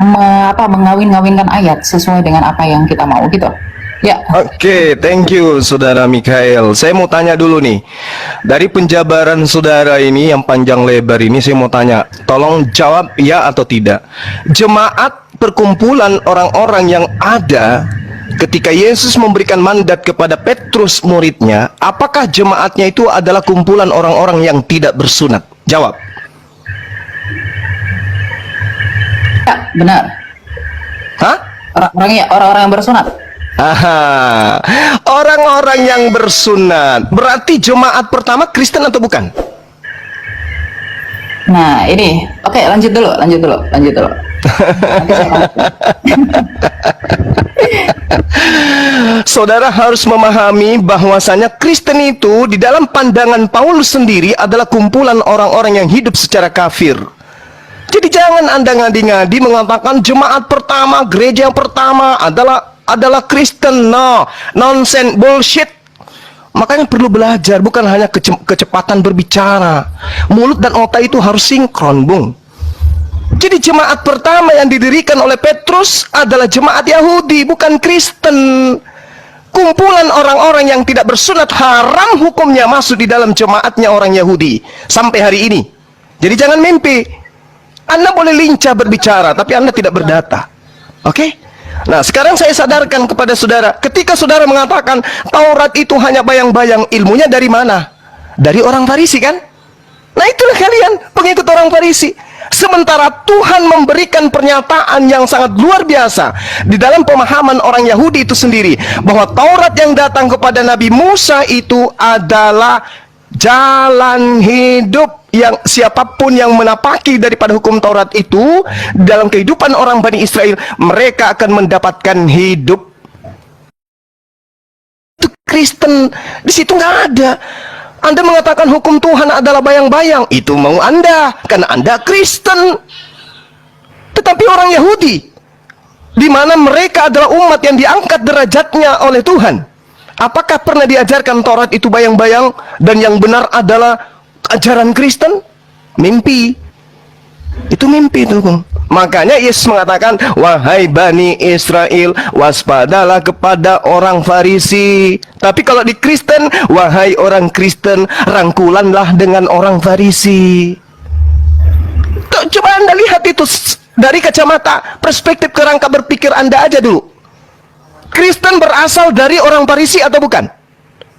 mengawin-ngawinkan ayat sesuai dengan apa yang kita mau gitu. Ya. Oke, thank you Saudara Mikael. Saya mau tanya dulu nih, dari penjabaran saudara ini yang panjang lebar ini, saya mau tanya, tolong jawab ya atau tidak. Jemaat perkumpulan orang-orang yang ada ketika Yesus memberikan mandat kepada Petrus muridnya, apakah jemaatnya itu adalah kumpulan orang-orang yang tidak bersunat? Jawab. Ya, benar. Hah? Orang-orang yang bersunat. Aha, orang-orang yang bersunat. Berarti jemaat pertama Kristen atau bukan? Nah, ini. Oke, lanjut dulu. Nanti saya Saudara harus memahami bahwasanya Kristen itu di dalam pandangan Paulus sendiri adalah kumpulan orang-orang yang hidup secara kafir. Jadi jangan Anda ngadi-ngadi mengatakan jemaat pertama, gereja yang pertama adalah Kristen. No, nonsense, bullshit. Makanya perlu belajar, bukan hanya kecepatan berbicara. Mulut dan otak itu harus sinkron, Bung. Jadi jemaat pertama yang didirikan oleh Petrus adalah jemaat Yahudi, bukan Kristen. Kumpulan orang-orang yang tidak bersunat haram hukumnya masuk di dalam jemaatnya orang Yahudi sampai hari ini. Jadi jangan mimpi. Anda boleh lincah berbicara, tapi Anda tidak berdata. Oke? Nah, sekarang saya sadarkan kepada saudara, ketika saudara mengatakan Taurat itu hanya bayang-bayang, ilmunya dari mana? Dari orang Farisi kan? Nah, itulah kalian, pengikut orang Farisi. Sementara Tuhan memberikan pernyataan yang sangat luar biasa di dalam pemahaman orang Yahudi itu sendiri, bahwa Taurat yang datang kepada Nabi Musa itu adalah jalan hidup, yang siapapun yang menapaki daripada hukum Taurat itu dalam kehidupan orang Bani Israel, mereka akan mendapatkan hidup. Itu Kristen di situ nggak ada. Anda mengatakan hukum Tuhan adalah bayang-bayang, itu mau Anda, karena Anda Kristen. Tetapi orang Yahudi, di mana mereka adalah umat yang diangkat derajatnya oleh Tuhan, apakah pernah diajarkan Taurat itu bayang-bayang dan yang benar adalah ajaran Kristen? Mimpi. Itu mimpi itu, Bung. Makanya Yesus mengatakan, wahai Bani Israel, waspadalah kepada orang Farisi. Tapi kalau di Kristen, wahai orang Kristen, rangkulanlah dengan orang Farisi. Coba Anda lihat itu dari kacamata perspektif kerangka berpikir Anda aja dulu. Kristen berasal dari orang Farisi atau bukan?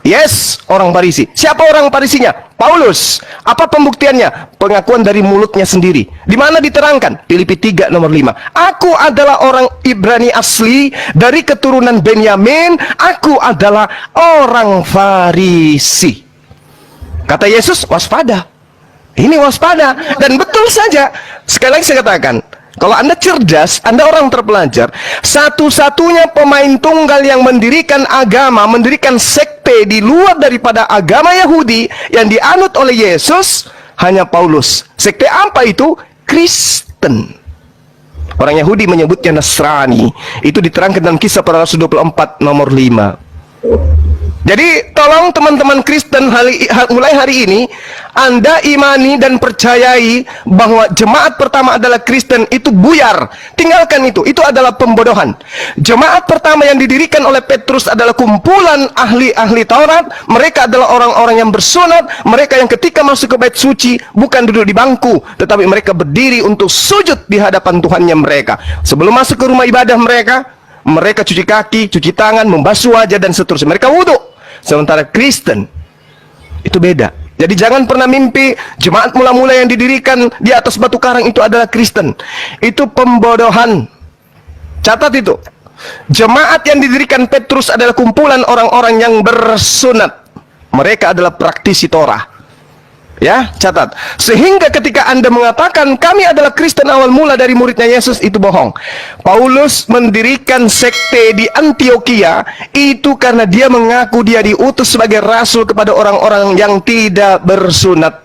Yes, orang Farisi. Siapa orang Farisinya? Paulus. Apa pembuktiannya? Pengakuan dari mulutnya sendiri. Di mana diterangkan? Filipi 3 nomor 5. Aku adalah orang Ibrani asli dari keturunan Benyamin. Aku adalah orang Farisi. Kata Yesus, waspada. Ini waspada. Dan betul saja. Sekali lagi saya katakan, kalau Anda cerdas, Anda orang terpelajar, satu-satunya pemain tunggal yang mendirikan agama, mendirikan sekte di luar daripada agama Yahudi yang dianut oleh Yesus, hanya Paulus. Sekte apa itu? Kristen. Orang Yahudi menyebutnya Nasrani. Itu diterangkan dalam Kisah Para Rasul 24 nomor 5. Jadi tolong teman-teman Kristen, mulai hari ini Anda imani dan percayai bahwa jemaat pertama adalah Kristen. Itu buyar. Tinggalkan itu. Itu adalah pembodohan. Jemaat pertama yang didirikan oleh Petrus adalah kumpulan ahli-ahli Taurat. Mereka adalah orang-orang yang bersunat. Mereka yang ketika masuk ke bait suci bukan duduk di bangku, tetapi mereka berdiri untuk sujud di hadapan Tuhannya mereka. Sebelum masuk ke rumah ibadah mereka cuci kaki, cuci tangan, membasuh wajah dan seterusnya. Mereka wudhu. Sementara Kristen itu beda. Jadi jangan pernah mimpi jemaat mula-mula yang didirikan di atas batu karang itu adalah Kristen. Itu pembodohan. Catat itu. Jemaat yang didirikan Petrus adalah kumpulan orang-orang yang bersunat. Mereka adalah praktisi Torah. Ya, catat. Sehingga ketika Anda mengatakan kami adalah Kristen awal mula dari muridnya Yesus, itu bohong. Paulus mendirikan sekte di Antioquia itu karena dia mengaku dia diutus sebagai rasul kepada orang-orang yang tidak bersunat.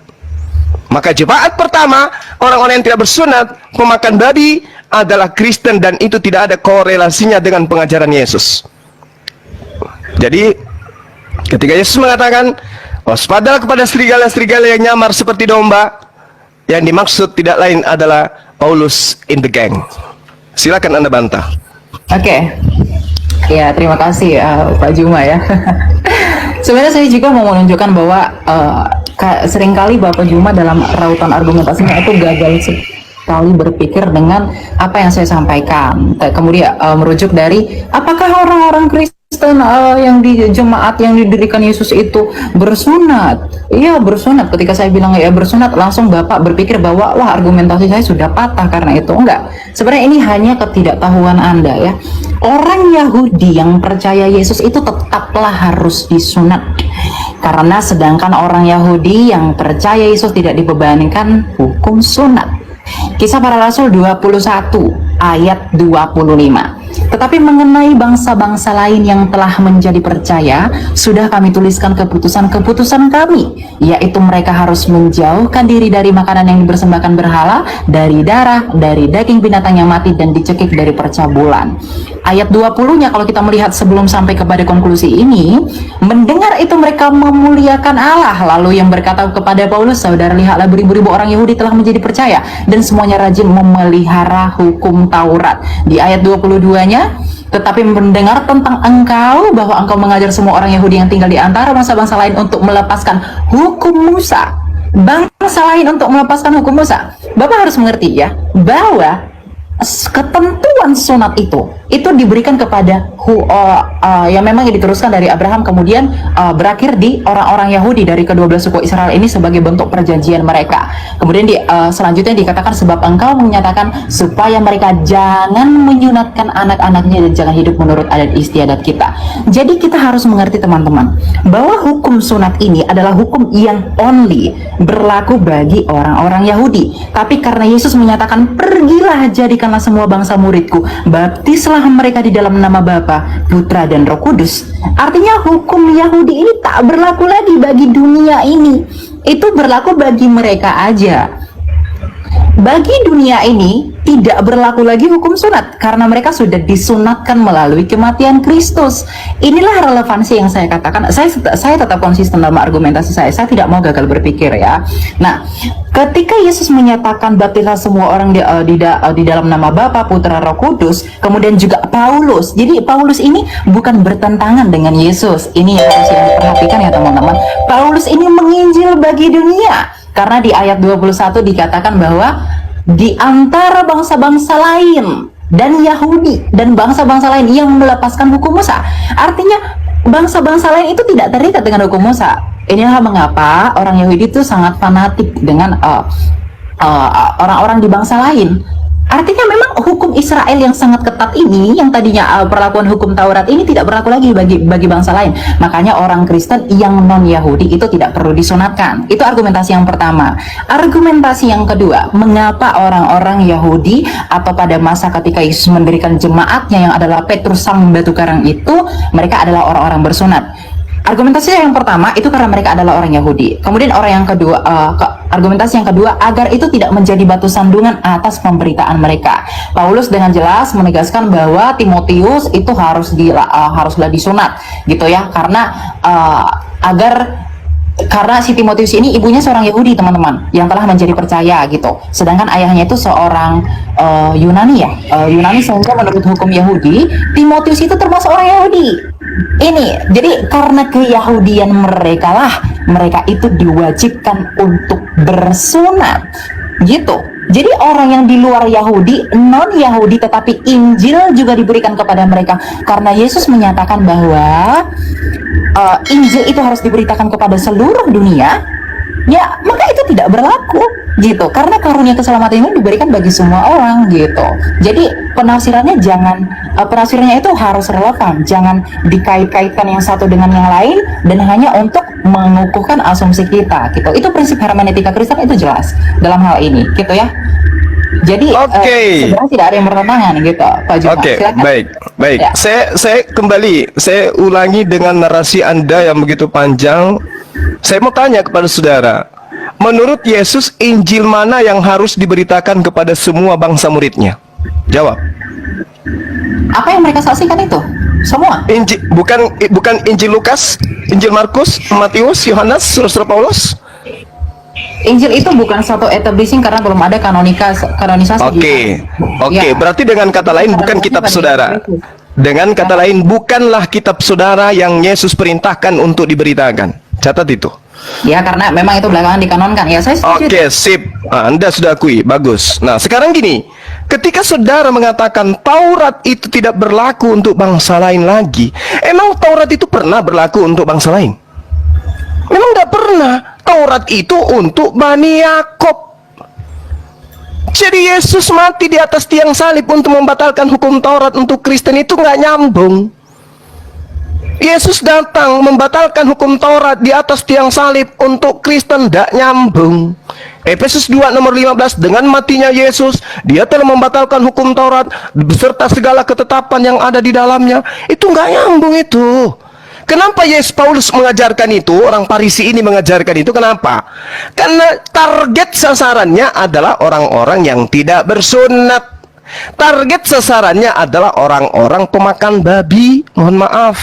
Maka jemaat pertama, orang-orang yang tidak bersunat, pemakan babi, adalah Kristen, dan itu tidak ada korelasinya dengan pengajaran Yesus. Jadi ketika Yesus mengatakan waspadalah kepada serigala-serigala yang nyamar seperti domba, yang dimaksud tidak lain adalah Paulus in the gang. Silakan Anda bantah. Oke. Ya, terima kasih Pak Juma ya. Sebenarnya saya juga mau menunjukkan bahwa seringkali Bapak Juma dalam rautan argumentasinya itu gagal sekali berpikir dengan apa yang saya sampaikan. Kemudian merujuk dari apakah orang-orang Kristen yang di jemaat yang didirikan Yesus itu bersunat? Iya bersunat. Ketika saya bilang ya bersunat, langsung Bapak berpikir bahwa wah argumentasi saya sudah patah karena itu. Enggak. Sebenarnya ini hanya ketidaktahuan Anda ya. Orang Yahudi yang percaya Yesus itu tetaplah harus disunat. Karena sedangkan orang Yahudi yang percaya Yesus tidak dibebankan hukum sunat. Kisah Para Rasul 21 ayat 25. Tetapi mengenai bangsa-bangsa lain yang telah menjadi percaya, sudah kami tuliskan keputusan-keputusan kami, yaitu mereka harus menjauhkan diri dari makanan yang dipersembahkan berhala, dari darah, dari daging binatang yang mati, dan dicekik dari percabulan. Ayat 20-nya kalau kita melihat sebelum sampai kepada konklusi ini, mendengar itu mereka memuliakan Allah, lalu yang berkata kepada Paulus, saudara lihatlah beribu-ribu orang Yahudi telah menjadi percaya, dan semuanya rajin memelihara hukum Taurat. Di ayat 22-nya, tetapi mendengar tentang engkau, bahwa engkau mengajar semua orang Yahudi yang tinggal di antara bangsa-bangsa lain untuk melepaskan hukum Musa. Bangsa lain untuk melepaskan hukum Musa. Bapak harus mengerti ya, bahwa ketentuan sunat itu diberikan kepada yang memang diteruskan dari Abraham, kemudian berakhir di orang-orang Yahudi dari ke-12 suku Israel ini sebagai bentuk perjanjian mereka. Kemudian selanjutnya dikatakan sebab engkau menyatakan supaya mereka jangan menyunatkan anak-anaknya dan jangan hidup menurut adat istiadat kita. Jadi kita harus mengerti teman-teman bahwa hukum sunat ini adalah hukum yang only berlaku bagi orang-orang Yahudi. Tapi karena Yesus menyatakan pergilah jadikanlah semua bangsa muridku, baptislah mereka di dalam nama Bapa, Putra dan Roh Kudus. Artinya hukum Yahudi ini tak berlaku lagi bagi dunia ini. Itu berlaku bagi mereka aja. Bagi dunia ini tidak berlaku lagi hukum sunat karena mereka sudah disunatkan melalui kematian Kristus. Inilah relevansi yang saya katakan. Saya tetap konsisten dalam argumentasi saya. Saya tidak mau gagal berpikir ya. Nah, ketika Yesus menyatakan baptislah semua orang di dalam nama Bapa, Putra, Roh Kudus, kemudian juga Paulus. Jadi Paulus ini bukan bertentangan dengan Yesus. Ini yang harus diperhatikan ya teman-teman. Paulus ini menginjil bagi dunia. Karena di ayat 21 dikatakan bahwa di antara bangsa-bangsa lain dan Yahudi dan bangsa-bangsa lain yang melepaskan hukum Musa. Artinya bangsa-bangsa lain itu tidak terikat dengan hukum Musa. Inilah mengapa orang Yahudi itu sangat fanatik dengan orang-orang di bangsa lain. Artinya memang hukum Israel yang sangat ketat ini, yang tadinya perlakuan hukum Taurat ini tidak berlaku lagi bagi bangsa lain. Makanya orang Kristen yang non-Yahudi itu tidak perlu disunatkan. Itu argumentasi yang pertama. Argumentasi yang kedua, mengapa orang-orang Yahudi atau pada masa ketika Yesus mendirikan jemaatnya yang adalah Petrus sang batu karang itu, mereka adalah orang-orang bersunat. Argumentasi yang pertama itu karena mereka adalah orang Yahudi. Kemudian orang yang kedua, argumentasi yang kedua agar itu tidak menjadi batu sandungan atas pemberitaan mereka. Paulus dengan jelas menegaskan bahwa Timotius itu haruslah disunat, gitu ya, karena karena si Timotius ini ibunya seorang Yahudi teman-teman yang telah menjadi percaya gitu, sedangkan ayahnya itu seorang Yunani ya, Yunani, sehingga menurut hukum Yahudi Timotius itu termasuk orang Yahudi. Ini jadi karena keyahudian mereka itu diwajibkan untuk bersunat gitu. Jadi orang yang di luar Yahudi, non-Yahudi, tetapi Injil juga diberikan kepada mereka. Karena Yesus menyatakan bahwa Injil itu harus diberitakan kepada seluruh dunia, ya maka itu tidak berlaku gitu. Karena karunia keselamatan ini diberikan bagi semua orang gitu. Jadi penafsirannya penafsirannya itu harus relevan, jangan dikait-kaitkan yang satu dengan yang lain dan hanya untuk mengukuhkan asumsi kita gitu. Itu prinsip hermeneutika Kristen itu jelas dalam hal ini gitu ya. Jadi sebenarnya tidak ada yang bertentangan gitu Pak Juma. Baik. Ya. Saya kembali, saya ulangi dengan narasi Anda yang begitu panjang. Saya mau tanya kepada saudara, menurut Yesus Injil mana yang harus diberitakan kepada semua bangsa muridnya? Jawab. Apa yang mereka saksikan itu? Semua. Injil, bukan Injil Lukas, Injil Markus, Matius, Yohanes, Surat Paulus. Injil itu bukan satu establishing karena belum ada kanonisasi. Oke, Ya. berarti dengan kata lain bukan kitab saudara. Dengan kata lain bukanlah kitab saudara yang Yesus perintahkan untuk diberitakan. Catat itu. Ya, karena memang itu belakangan dikanonkan. Ya, saya setuju. Oke, sip. Anda sudah akui, bagus. Nah, sekarang gini, ketika saudara mengatakan Taurat itu tidak berlaku untuk bangsa lain lagi, emang Taurat itu pernah berlaku untuk bangsa lain? Memang tidak pernah. Taurat itu untuk Bani Yakob. Jadi Yesus mati di atas tiang salib untuk membatalkan hukum Taurat untuk Kristen itu nggak nyambung. Yesus datang membatalkan hukum Taurat di atas tiang salib untuk Kristen, tidak nyambung. Efesus 2 nomor 15, dengan matinya Yesus, dia telah membatalkan hukum Taurat beserta segala ketetapan yang ada di dalamnya. Itu nggak nyambung itu. Kenapa Yesus Paulus mengajarkan itu? Orang Farisi ini mengajarkan itu. Kenapa? Karena target sasarannya adalah orang-orang yang tidak bersunat. Target sasarannya adalah orang-orang pemakan babi. Mohon maaf.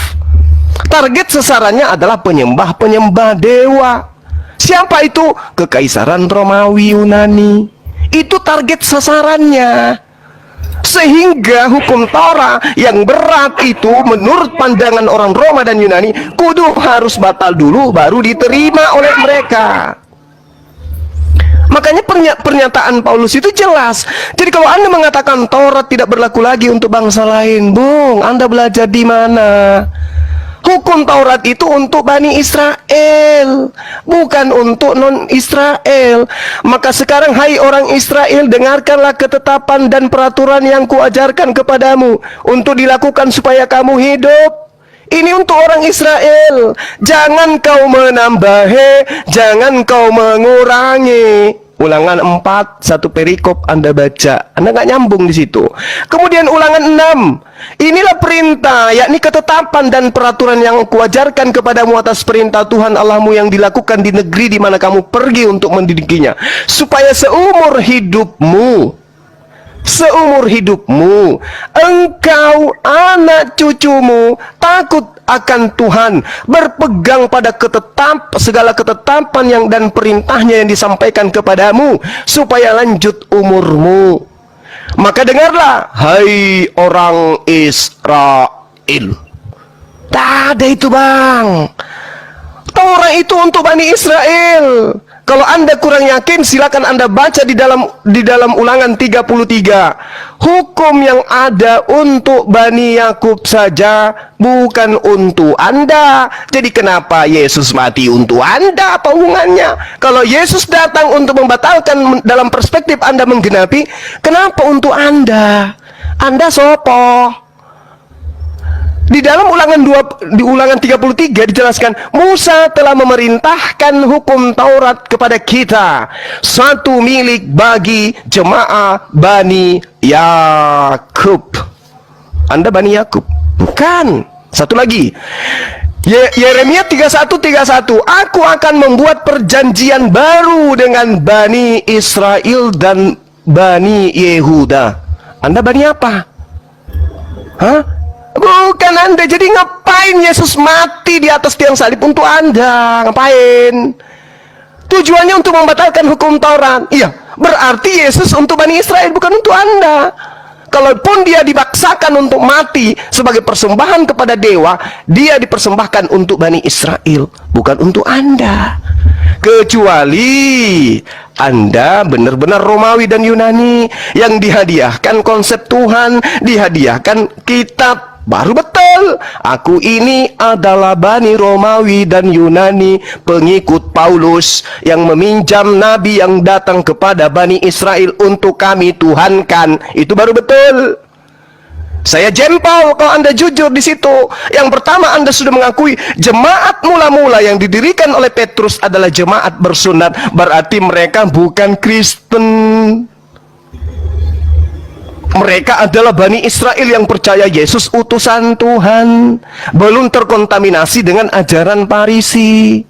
Target sasarannya adalah penyembah-penyembah dewa. Siapa itu? Kekaisaran Romawi Yunani. Itu target sasarannya. Sehingga hukum Taurat yang berat itu menurut pandangan orang Roma dan Yunani kudu harus batal dulu baru diterima oleh mereka. Makanya pernyataan Paulus itu jelas. Jadi kalau Anda mengatakan Taurat tidak berlaku lagi untuk bangsa lain, Bung, Anda belajar di mana? Hukum Taurat itu untuk Bani Israel, bukan untuk non-Israel. Maka sekarang, hai orang Israel, dengarkanlah ketetapan dan peraturan yang kuajarkan kepadamu untuk dilakukan supaya kamu hidup. Ini untuk orang Israel. Jangan kau menambahi, jangan kau mengurangi. Ulangan 4, satu perikop Anda baca, Anda nggak nyambung di situ. Kemudian ulangan 6, inilah perintah, yakni ketetapan dan peraturan yang kuajarkan kepadamu atas perintah Tuhan Allahmu yang dilakukan di negeri di mana kamu pergi untuk mendidikinya, supaya seumur hidupmu engkau, anak cucumu takut akan Tuhan, berpegang pada segala ketetapan yang dan perintahnya yang disampaikan kepadamu, supaya lanjut umurmu. Maka dengarlah, hai orang Israel. Tak ada itu, Bang. Taurat itu untuk Bani Israel. Kalau Anda kurang yakin, silakan Anda baca di dalam Ulangan 33. Hukum yang ada untuk Bani Yakub saja, bukan untuk Anda. Jadi kenapa Yesus mati untuk Anda? Apa hubungannya? Kalau Yesus datang untuk membatalkan dalam perspektif Anda menggenapi, kenapa untuk Anda? Anda sopo? Di dalam di ulangan 33 dijelaskan, Musa telah memerintahkan hukum Taurat kepada kita, satu milik bagi jemaah Bani Yakub. Anda Bani Yakub? Bukan. Satu lagi, Yeremia 31:31, aku akan membuat perjanjian baru dengan Bani Israel dan Bani Yehuda. Anda Bani apa? Hah? Bukan Anda. Jadi ngapain Yesus mati di atas tiang salib untuk Anda? Ngapain? Tujuannya untuk membatalkan hukum Taurat. Iya, berarti Yesus untuk Bani Israel, bukan untuk Anda. Kalaupun dia dipaksakan untuk mati sebagai persembahan kepada dewa, dia dipersembahkan untuk Bani Israel, bukan untuk Anda. Kecuali Anda benar-benar Romawi dan Yunani yang dihadiahkan konsep Tuhan, dihadiahkan kitab. Baru betul, aku ini adalah Bani Romawi dan Yunani, pengikut Paulus yang meminjam nabi yang datang kepada Bani Israel untuk kami tuhankan. Itu baru betul. Saya jempol kalau Anda jujur di situ. Yang pertama, Anda sudah mengakui jemaat mula-mula yang didirikan oleh Petrus adalah jemaat bersunat, berarti mereka bukan Kristen. Mereka adalah Bani Israel yang percaya Yesus utusan Tuhan, belum terkontaminasi dengan ajaran Farisi.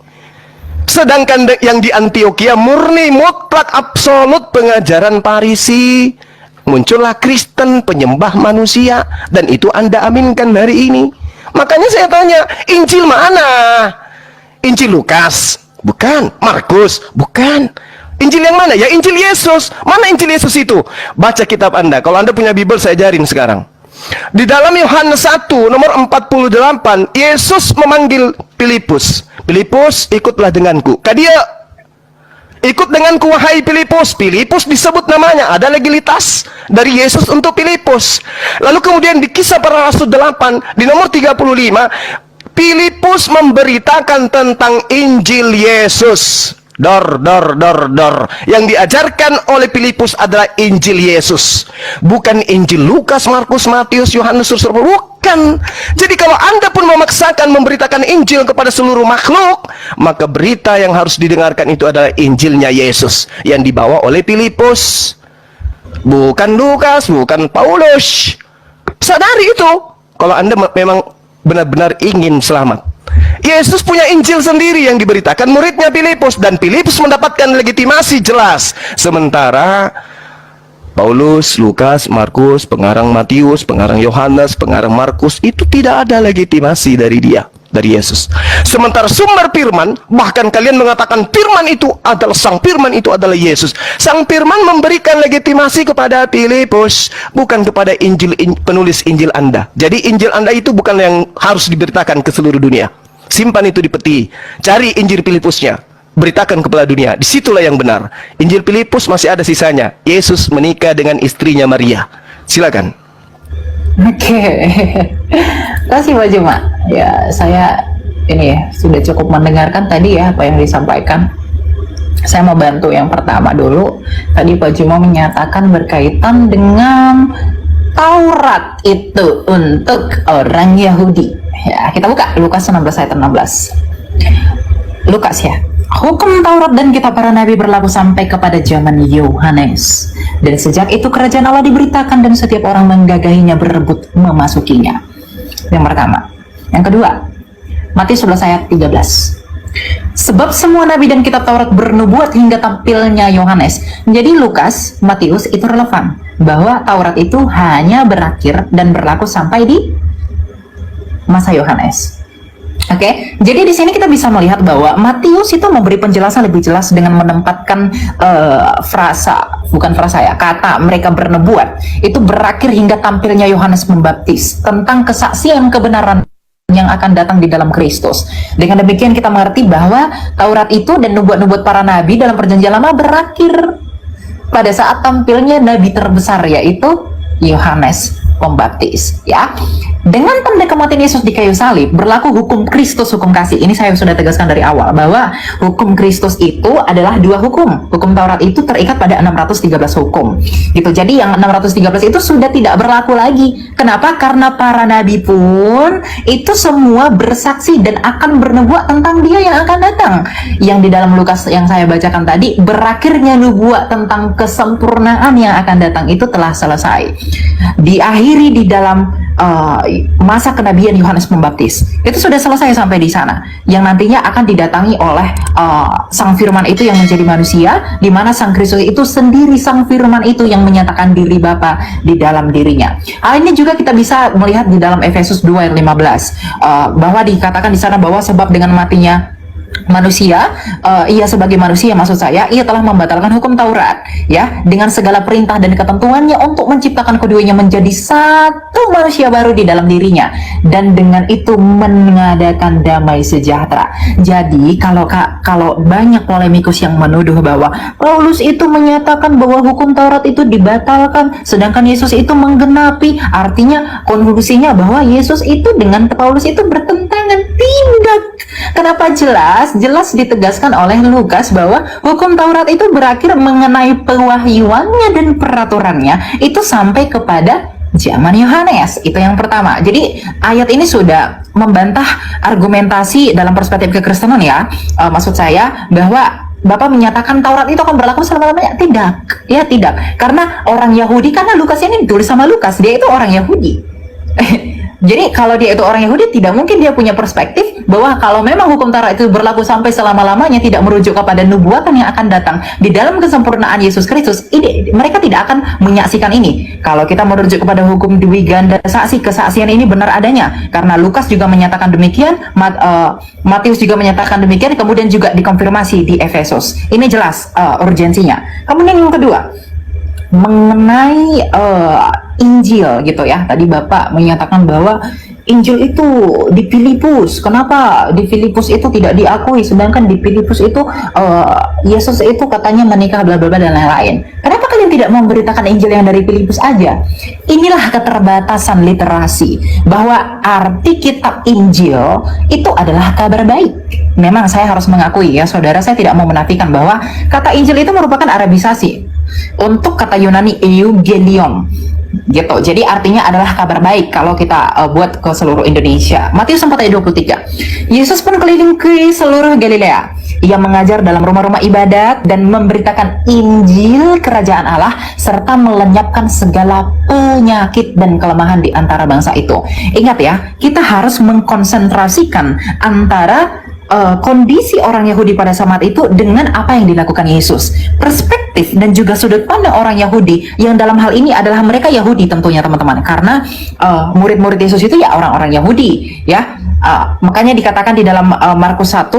Sedangkan yang di Antioquia murni mutlak absolut pengajaran Farisi. Muncullah Kristen penyembah manusia, dan itu Anda aminkan hari ini. Makanya saya tanya, Injil mana? Injil Lukas, Bukan. Markus? Bukan. Injil yang mana? Ya Injil Yesus. Mana Injil Yesus itu? Baca kitab Anda. Kalau Anda punya Bible, saya ajarin sekarang. Di dalam Yohanes 1 nomor 48, Yesus memanggil Filipus. Filipus, ikutlah denganku. Dia ikut denganku wahai Filipus. Filipus disebut namanya, ada legalitas dari Yesus untuk Filipus. Lalu kemudian di Kisah Para Rasul 8 di nomor 35, Filipus memberitakan tentang Injil Yesus. Dor. Yang diajarkan oleh Filipus adalah Injil Yesus, bukan Injil Lukas, Markus, Matius, Yohanes, bukan. Jadi kalau Anda pun memaksakan memberitakan Injil kepada seluruh makhluk, maka berita yang harus didengarkan itu adalah Injilnya Yesus yang dibawa oleh Filipus, bukan Lukas, bukan Paulus. Sadari itu kalau Anda memang benar-benar ingin selamat. Yesus punya Injil sendiri yang diberitakan muridnya Filipus, dan Filipus mendapatkan legitimasi jelas. Sementara Paulus, Lukas, Markus, pengarang Matius, pengarang Yohanes, pengarang Markus itu tidak ada legitimasi dari Yesus. Sementara sumber firman, bahkan kalian mengatakan firman itu adalah sang firman itu adalah Yesus. Sang firman memberikan legitimasi kepada Filipus, bukan kepada penulis Injil Anda. Jadi Injil Anda itu bukan yang harus diberitakan ke seluruh dunia. Simpan itu di peti. Cari Injil Filipusnya, beritakan kepada dunia. Disitulah yang benar. Injil Filipus masih ada sisanya. Yesus menikah dengan istrinya Maria. Silakan. Oke. Kasih Pak Juma. Ya, saya ini ya sudah cukup mendengarkan tadi ya apa yang disampaikan. Saya mau bantu yang pertama dulu. Tadi Pak Juma menyatakan berkaitan dengan Taurat itu untuk orang Yahudi. Ya, kita buka Lukas 16 ayat 16. Lukas ya. Hukum Taurat dan kitab para nabi berlaku sampai kepada zaman Yohanes. Dan sejak itu kerajaan Allah diberitakan dan setiap orang menggagahinya berebut memasukinya. Yang pertama. Yang kedua, Matius 11 ayat 13. Sebab semua nabi dan kitab Taurat bernubuat hingga tampilnya Yohanes. Jadi Lukas, Matius itu relevan bahwa Taurat itu hanya berakhir dan berlaku sampai di masa Yohanes. Oke, jadi di sini kita bisa melihat bahwa Matius itu memberi penjelasan lebih jelas dengan menempatkan kata mereka bernubuat itu berakhir hingga tampilnya Yohanes Pembaptis tentang kesaksian kebenaran yang akan datang di dalam Kristus. Dengan demikian kita mengerti bahwa Taurat itu dan nubuat-nubuat para nabi dalam perjanjian lama berakhir pada saat tampilnya nabi terbesar, yaitu Yohanes Pembaptis, ya. Dengan tanda kematian Yesus di kayu salib berlaku hukum Kristus, hukum kasih. Ini saya sudah tegaskan dari awal bahwa hukum Kristus itu adalah dua hukum. Hukum Taurat itu terikat pada 613 hukum. Gitu. Jadi yang 613 itu sudah tidak berlaku lagi. Kenapa? Karena para nabi pun itu semua bersaksi dan akan bernubuat tentang Dia yang akan datang. Yang di dalam Lukas yang saya bacakan tadi, berakhirnya nubuat tentang kesempurnaan yang akan datang itu telah selesai. Diakhiri di dalam masa kenabian Yohanes Pembaptis. Itu sudah selesai sampai di sana. Yang nantinya akan didatangi oleh Sang Firman itu yang menjadi manusia, di mana Sang Kristus itu sendiri Sang Firman itu yang menyatakan diri Bapa di dalam dirinya. Hal ini juga kita bisa melihat di dalam Efesus 2 ayat 15, bahwa dikatakan di sana bahwa sebab dengan matinya manusia, ia sebagai manusia maksud saya, ia telah membatalkan hukum Taurat ya, dengan segala perintah dan ketentuannya untuk menciptakan keduanya menjadi satu manusia baru di dalam dirinya, dan dengan itu mengadakan damai sejahtera. Jadi kalau banyak polemikus yang menuduh bahwa Paulus itu menyatakan bahwa hukum Taurat itu dibatalkan sedangkan Yesus itu menggenapi, artinya konklusinya bahwa Yesus itu dengan Paulus itu bertentangan. Tidak. Kenapa? Jelas ditegaskan oleh Lukas bahwa hukum Taurat itu berakhir mengenai pewahyuannya dan peraturannya itu sampai kepada zaman Yohanes. Itu yang pertama. Jadi ayat ini sudah membantah argumentasi dalam perspektif kekristenan ya. Maksud saya bahwa Bapak menyatakan Taurat itu akan berlaku selama-lamanya. Tidak. Ya tidak. Karena orang Yahudi, karena Lukas ini ditulis sama Lukas, dia itu orang Yahudi. Jadi kalau dia itu orang Yahudi, tidak mungkin dia punya perspektif bahwa kalau memang hukum Taurat itu berlaku sampai selama-lamanya, tidak merujuk kepada nubuatan yang akan datang di dalam kesempurnaan Yesus Kristus, ini mereka tidak akan menyaksikan ini. Kalau kita merujuk kepada hukum dwi ganda saksi, kesaksian ini benar adanya, karena Lukas juga menyatakan demikian, Matius juga menyatakan demikian, kemudian juga dikonfirmasi di Efesus. Ini jelas urgensinya. Kemudian yang kedua, mengenai Injil gitu ya. Tadi Bapak menyatakan bahwa Injil itu di Filipus. Kenapa di Filipus itu tidak diakui, sedangkan di Filipus itu Yesus itu katanya menikah bla bla bla dan lain-lain. Kenapa kalian tidak memberitakan Injil yang dari Filipus aja? Inilah keterbatasan literasi, bahwa arti kitab Injil itu adalah kabar baik. Memang saya harus mengakui ya, saudara, saya tidak mau menafikan bahwa kata Injil itu merupakan Arabisasi untuk kata Yunani Eugelion gitu. Jadi artinya adalah kabar baik kalau kita buat ke seluruh Indonesia. Matius 4 ayat 23. Yesus pun keliling ke seluruh Galilea. Ia mengajar dalam rumah-rumah ibadat dan memberitakan Injil kerajaan Allah serta melenyapkan segala penyakit dan kelemahan di antara bangsa itu. Ingat ya, kita harus mengkonsentrasikan antara kondisi orang Yahudi pada saat itu dengan apa yang dilakukan Yesus. Perspektif dan juga sudut pandang orang Yahudi yang dalam hal ini adalah mereka Yahudi tentunya teman-teman, karena murid-murid Yesus itu ya orang-orang Yahudi ya. Makanya dikatakan di dalam Markus 1,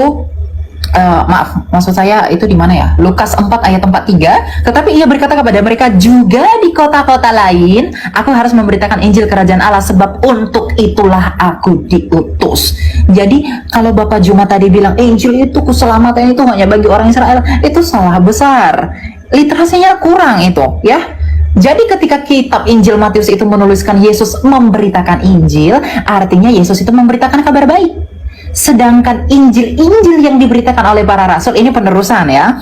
maaf, maksud saya itu di mana ya? Lukas 4 ayat 43. Tetapi ia berkata kepada mereka, juga di kota-kota lain aku harus memberitakan Injil kerajaan Allah, sebab untuk itulah aku diutus. Jadi kalau Bapak Juma tadi bilang Injil itu keselamatan itu hanya bagi orang Israel, itu salah besar. Literasinya kurang itu ya. Jadi ketika kitab Injil Matius itu menuliskan Yesus memberitakan Injil, artinya Yesus itu memberitakan kabar baik. Sedangkan Injil-Injil yang diberitakan oleh para rasul, ini penerusan ya,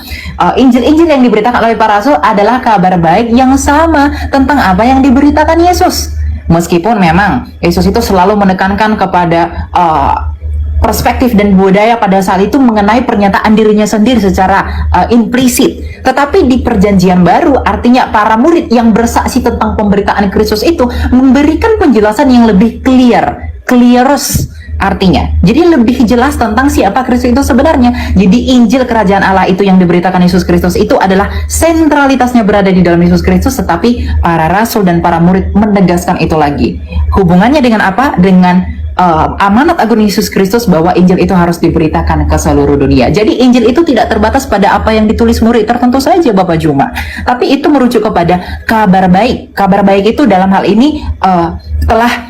Injil-Injil yang diberitakan oleh para rasul adalah kabar baik yang sama tentang apa yang diberitakan Yesus. Meskipun memang Yesus itu selalu menekankan kepada perspektif dan budaya pada saat itu mengenai pernyataan dirinya sendiri secara implisit. Tetapi di perjanjian baru, artinya para murid yang bersaksi tentang pemberitaan Kristus itu memberikan penjelasan yang lebih clearus artinya. Jadi lebih jelas tentang siapa Kristus itu sebenarnya. Jadi Injil kerajaan Allah itu yang diberitakan Yesus Kristus itu adalah sentralitasnya berada di dalam Yesus Kristus, tetapi para rasul dan para murid menegaskan itu lagi. Hubungannya dengan apa? Dengan amanat agung Yesus Kristus bahwa Injil itu harus diberitakan ke seluruh dunia. Jadi Injil itu tidak terbatas pada apa yang ditulis murid tertentu saja Bapak Juma, tapi itu merujuk kepada kabar baik. Kabar baik itu dalam hal ini telah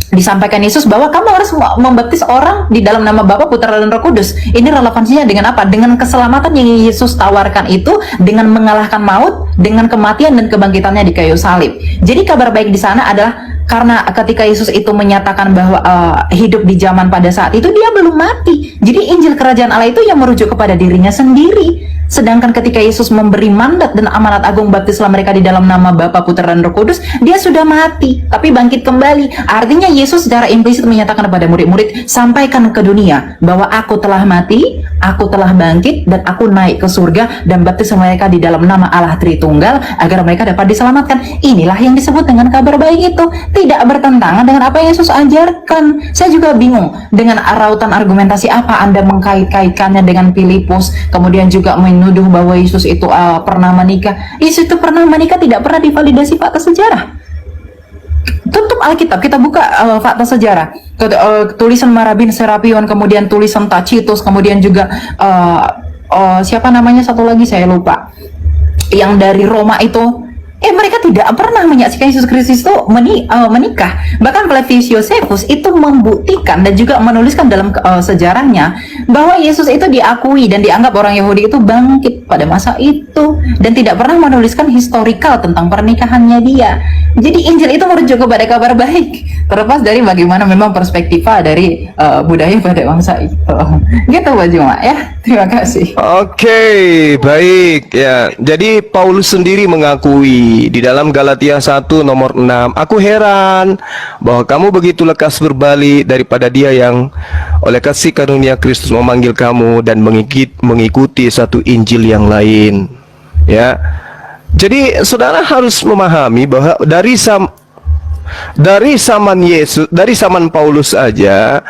disampaikan Yesus bahwa kamu harus membaptis orang di dalam nama Bapa, Putra dan Roh Kudus. Ini relevansinya dengan apa? Dengan keselamatan yang Yesus tawarkan itu, dengan mengalahkan maut, dengan kematian dan kebangkitannya di kayu salib. Jadi kabar baik di sana adalah karena ketika Yesus itu menyatakan bahwa hidup di zaman pada saat itu dia belum mati. Jadi Injil kerajaan Allah itu yang merujuk kepada dirinya sendiri. Sedangkan ketika Yesus memberi mandat dan amanat agung baptislah mereka di dalam nama Bapa, Putra dan Roh Kudus, dia sudah mati tapi bangkit kembali. Artinya Yesus secara implisit menyatakan kepada murid-murid, sampaikan ke dunia bahwa aku telah mati, aku telah bangkit, dan aku naik ke surga, dan baptis mereka di dalam nama Allah Tritunggal agar mereka dapat diselamatkan. Inilah yang disebut dengan kabar baik itu. Tidak bertentangan dengan apa yang Yesus ajarkan. Saya juga bingung dengan rautan argumentasi apa Anda mengkait-kaitkannya dengan Filipus, kemudian juga menuduh bahwa Yesus itu pernah menikah. Yesus itu pernah menikah tidak pernah divalidasi fakta sejarah. Tutup Alkitab, kita buka fakta sejarah, tulisan Marabin Serapion, kemudian tulisan Tacitus, kemudian juga siapa namanya satu lagi saya lupa, yang dari Roma itu. Mereka tidak pernah menyaksikan Yesus Kristus itu menikah. Bahkan Flavius Josephus itu membuktikan dan juga menuliskan dalam sejarahnya bahwa Yesus itu diakui dan dianggap orang Yahudi itu bangkit pada masa itu, dan tidak pernah menuliskan historikal tentang pernikahannya dia. Jadi Injil itu merujuk kepada kabar baik, terlepas dari bagaimana memang perspektiva dari budaya pada masa itu. Gitu Pak Juma ya. Terima kasih. Oke, baik ya. Jadi Paulus sendiri mengakui di dalam Galatia 1 nomor 6, aku heran bahwa kamu begitu lekas berbalik daripada dia yang oleh kasih karunia Kristus memanggil kamu dan mengikuti satu Injil yang lain. Ya. Jadi saudara harus memahami bahwa Dari zaman Yesus, dari zaman Paulus aja,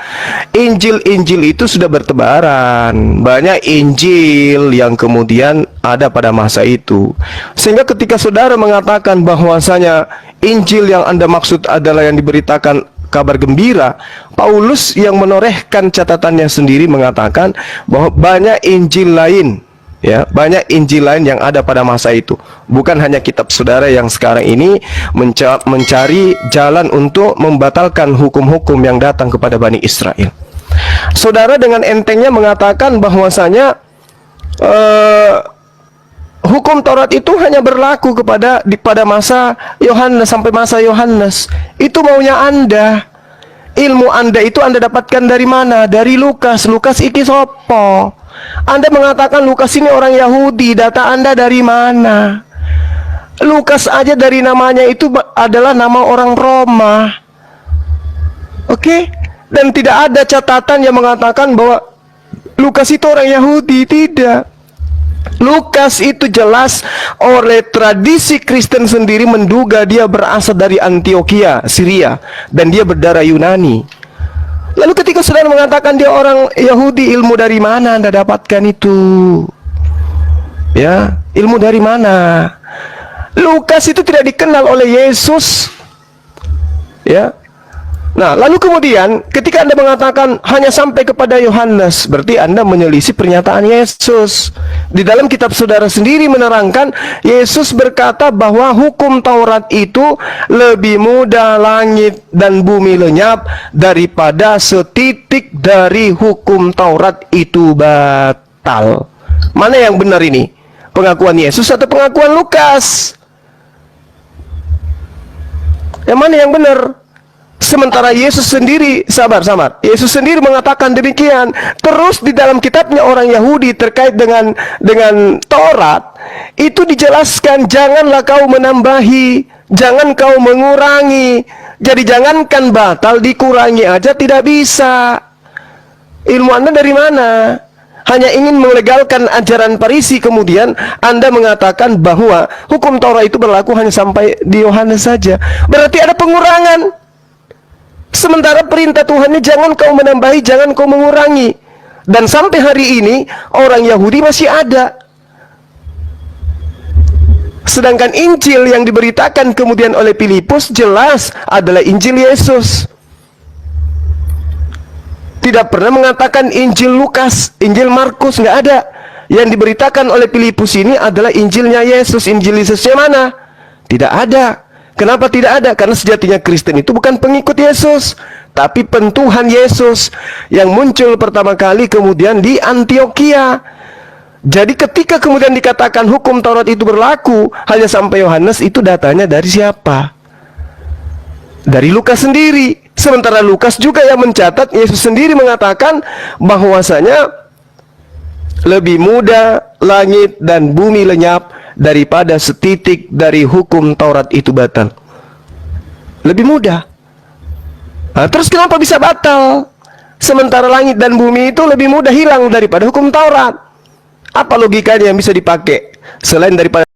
Injil-Injil itu sudah bertebaran. Banyak Injil yang kemudian ada pada masa itu. Sehingga ketika saudara mengatakan bahwasanya Injil yang Anda maksud adalah yang diberitakan kabar gembira, Paulus yang menorehkan catatannya sendiri mengatakan bahwa banyak Injil lain, ya, banyak Injil lain yang ada pada masa itu. Bukan hanya kitab saudara yang sekarang ini mencari jalan untuk membatalkan hukum-hukum yang datang kepada Bani Israel. Saudara dengan entengnya mengatakan bahwasanya hukum Taurat itu hanya berlaku pada masa Yohanes sampai masa Yohanes. Itu maunya Anda. Ilmu Anda itu Anda dapatkan dari mana? Dari Lukas. Lukas iki sopo? Anda mengatakan Lukas ini orang Yahudi. Data Anda dari mana? Lukas aja dari namanya itu adalah nama orang Roma. Oke? Dan tidak ada catatan yang mengatakan bahwa Lukas itu orang Yahudi. Tidak. Lukas itu jelas oleh tradisi Kristen sendiri menduga dia berasal dari Antioquia, Syria, dan dia berdarah Yunani. Lalu ketika saudara mengatakan dia orang Yahudi, ilmu dari mana Anda dapatkan itu? Ya, ilmu dari mana? Lukas itu tidak dikenal oleh Yesus. Ya. Nah, lalu kemudian ketika Anda mengatakan hanya sampai kepada Yohanes, berarti Anda menyelisih pernyataan Yesus. Di dalam kitab saudara sendiri menerangkan, Yesus berkata bahwa hukum Taurat itu lebih mudah langit dan bumi lenyap daripada setitik dari hukum Taurat itu batal. Mana yang benar ini? Pengakuan Yesus atau pengakuan Lukas? Yang mana yang benar? Sementara Yesus sendiri, sabar. Yesus sendiri mengatakan demikian. Terus di dalam kitabnya orang Yahudi terkait dengan Taurat, itu dijelaskan, janganlah kau menambahi, jangan kau mengurangi. Jadi jangankan batal, dikurangi aja tidak bisa. Ilmu Anda dari mana? Hanya ingin melegalkan ajaran Farisi, kemudian Anda mengatakan bahwa hukum Taurat itu berlaku hanya sampai di Yohanes saja. Berarti ada pengurangan. Sementara perintah Tuhannya jangan kau menambahi, jangan kau mengurangi. Dan sampai hari ini orang Yahudi masih ada. Sedangkan Injil yang diberitakan kemudian oleh Filipus jelas adalah Injil Yesus. Tidak pernah mengatakan Injil Lukas, Injil Markus, nggak ada. Yang diberitakan oleh Filipus ini adalah Injilnya Yesus. Injil Yesusnya mana? Tidak ada. Kenapa tidak ada? Karena sejatinya Kristen itu bukan pengikut Yesus, tapi pentuhan Yesus yang muncul pertama kali kemudian di Antioquia. Jadi ketika kemudian dikatakan hukum Taurat itu berlaku hanya sampai Yohanes, itu datanya dari siapa? Dari Lukas sendiri. Sementara Lukas juga yang mencatat, Yesus sendiri mengatakan bahwasanya lebih mudah langit dan bumi lenyap daripada setitik dari hukum Taurat itu batal. Lebih mudah. Nah, terus kenapa bisa batal? Sementara langit dan bumi itu lebih mudah hilang daripada hukum Taurat. Apa logikanya yang bisa dipakai selain daripada